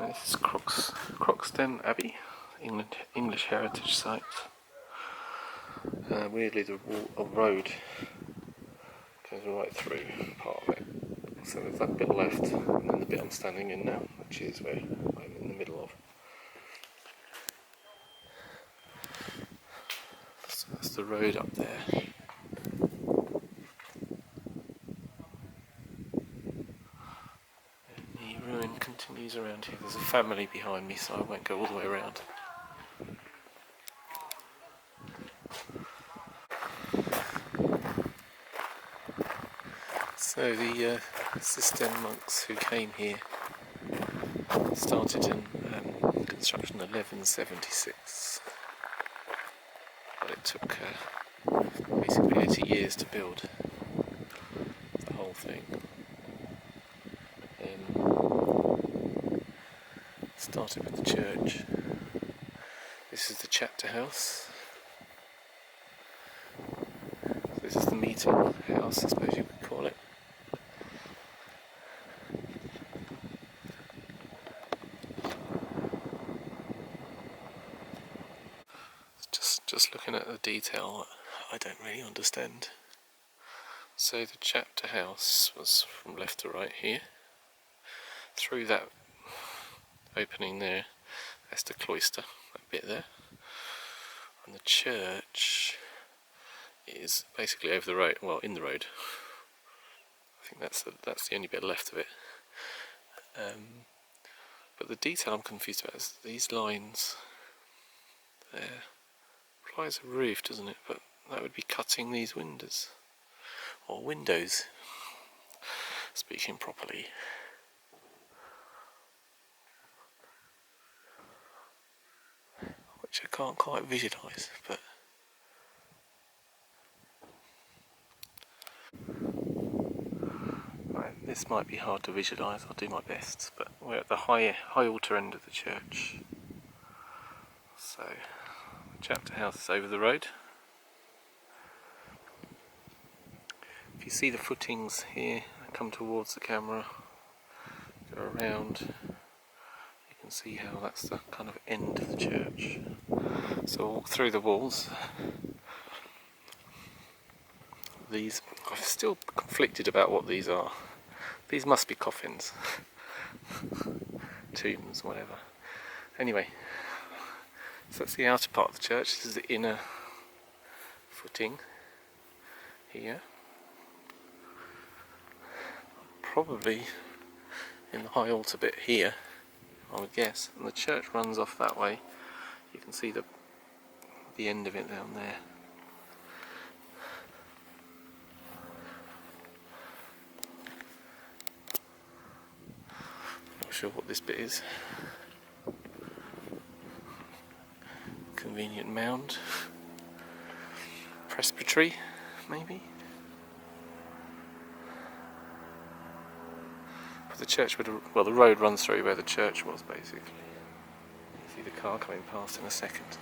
This is Croxden Abbey, English heritage site. Weirdly, the road goes right through part of it. So there's that bit left, and then the bit I'm standing in now, which is where I'm in the middle of. So that's the road up there. And the ruin continues around here. There's a family behind me, so I won't go all the way around. So the Cistercian monks who came here started in construction in 1176, but it took basically 80 years to build the whole thing. Started with the church. This is the chapter house. This is the meeting house, I suppose you could call it. Just looking at the detail, I don't really understand. So the chapter house was from left to right here. Through that opening there, that's the cloister, that bit there. And the church is basically over the road, well, in the road. I think that's the only bit left of it. But the detail I'm confused about is these lines there. Implies a roof, doesn't it? But that would be cutting these windows, or windows, speaking properly. Which I can't quite visualise, but right, this might be hard to visualise. I'll do my best. But we're at the high altar end of the church, so the chapter house is over the road. If you see the footings here, come towards the camera, go around, you can see how that's the kind of end of the church. So I'll walk through the walls. I'm still conflicted about what these are. These must be coffins, tombs, whatever. Anyway, so that's the outer part of the church. This is the inner footing here. Probably in the high altar bit here, I would guess. And the church runs off that way. You can see the end of it down there. Not sure what this bit is. Convenient mound. Presbytery, maybe. But the church the road runs through where the church was, basically. You see the car coming past in a second.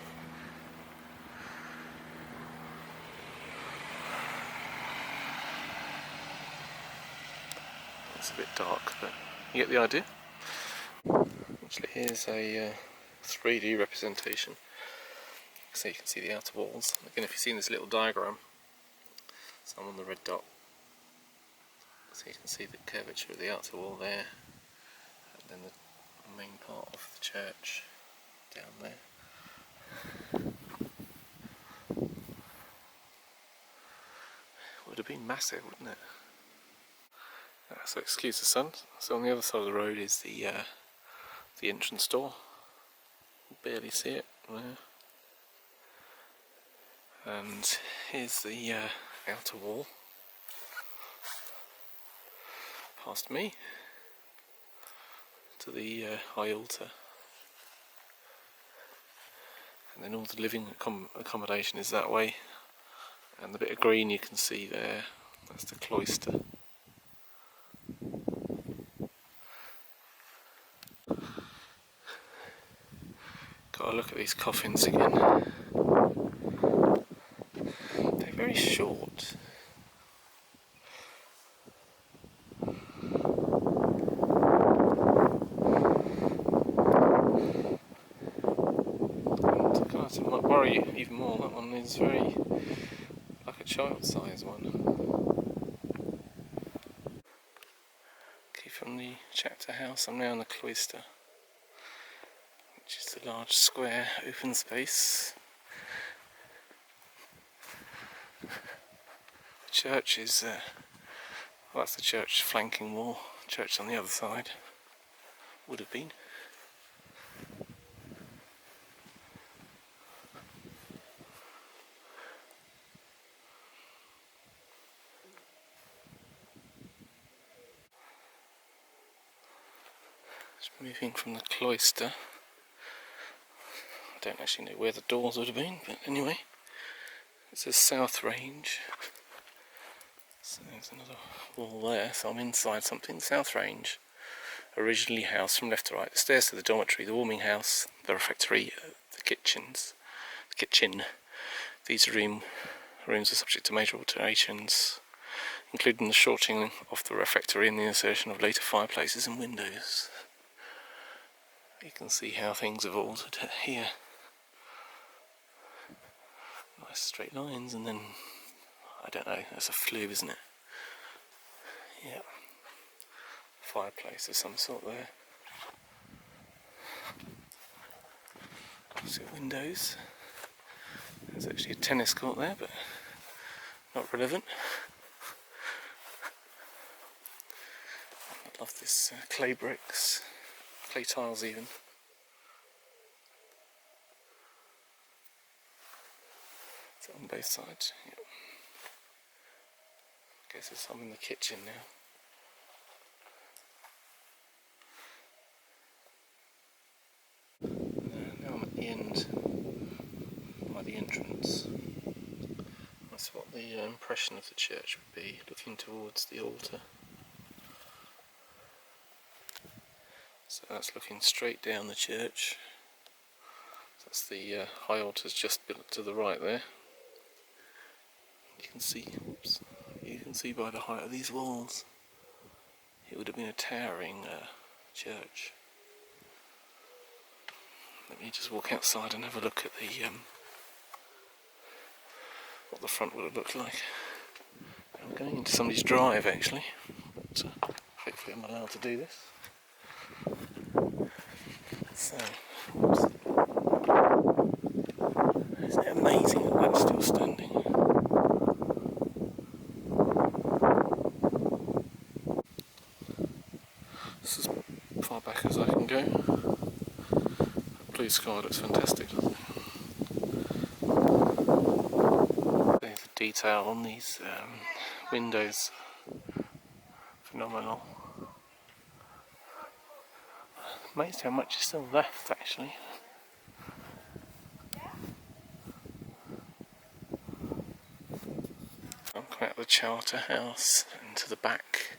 It's a bit dark, but you get the idea. Actually, here's a 3D representation. So you can see the outer walls. Again, if you've seen this little diagram, so I'm on the red dot. So you can see the curvature of the outer wall there, and then the main part of the church down there. Would have been massive, wouldn't it? So excuse the sun. So on the other side of the road is the entrance door. You can barely see it there. And here's the outer wall past me to the high altar, and then all the living accommodation is that way, and the bit of green you can see there, that's the cloister. Got to look at these coffins again. They're very short. worry even more. That one is very like a child-size one. Okay, from the chapter house, I'm now in the cloister, which is the large square open space. The church is, well, that's the church flanking wall. Church on the other side would have been. Just moving from the cloister. I don't actually know where the doors would have been, but anyway, it says South Range. So there's another wall there, so I'm inside something. South Range, originally housed from left to right. The stairs to the dormitory, the warming house, the refectory, the kitchen. These rooms are subject to major alterations, including the shortening of the refectory and the insertion of later fireplaces and windows. You can see how things have altered here. Nice straight lines, and then, I don't know, that's a flue, isn't it? Yeah. Fireplace of some sort there. So windows. There's actually a tennis court there, but not relevant. I love this clay bricks, clay tiles even. It's on both sides. Yep. Guess there's some in the kitchen now. Now I'm at the end, by the entrance. That's what the impression of the church would be, looking towards the altar. So that's looking straight down the church. That's the high altar's just built to the right there. You can see by the height of these walls, it would have been a towering church. Let me just walk outside and have a look at the what the front would have looked like. I'm going into somebody's drive actually, but hopefully I'm allowed to do this. So, isn't it amazing that that's still standing? This is as far back as I can go. The blue sky looks fantastic, doesn't it? The detail on these windows, phenomenal. Amazed how much is still left actually. I'm coming out of the Charter House and to the back.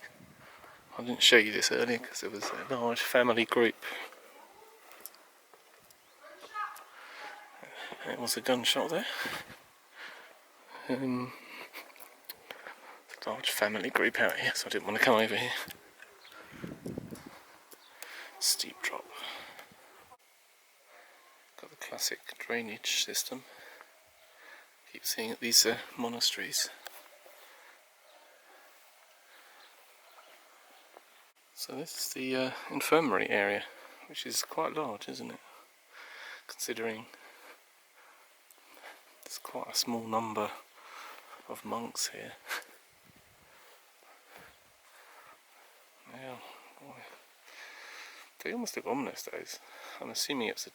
I didn't show you this earlier because there was a large family group. There was a gunshot there. A large family group out here, so I didn't want to come over here. Steep drop. Got the classic drainage system. Keep seeing at these monasteries. So this is the infirmary area, which is quite large, isn't it? Considering there's quite a small number of monks here. Now, they almost look ominous, those. I'm assuming it's a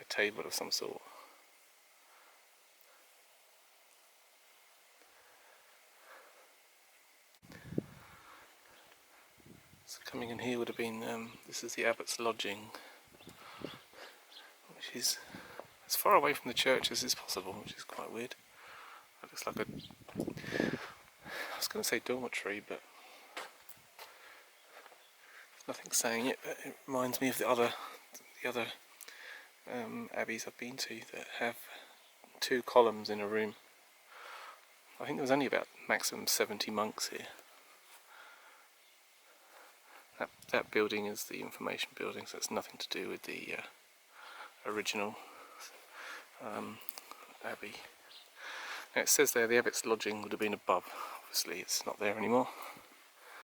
table of some sort. So coming in here would have been, this is the abbot's lodging, which is as far away from the church as is possible, which is quite weird. It looks like I was going to say dormitory, but nothing saying it, but it reminds me of the other abbeys I've been to that have 2 columns in a room. I think there was only about maximum 70 monks here. That building is the information building, so it's nothing to do with the original Abbey. Now it says there the abbot's lodging would have been above. Obviously it's not there anymore.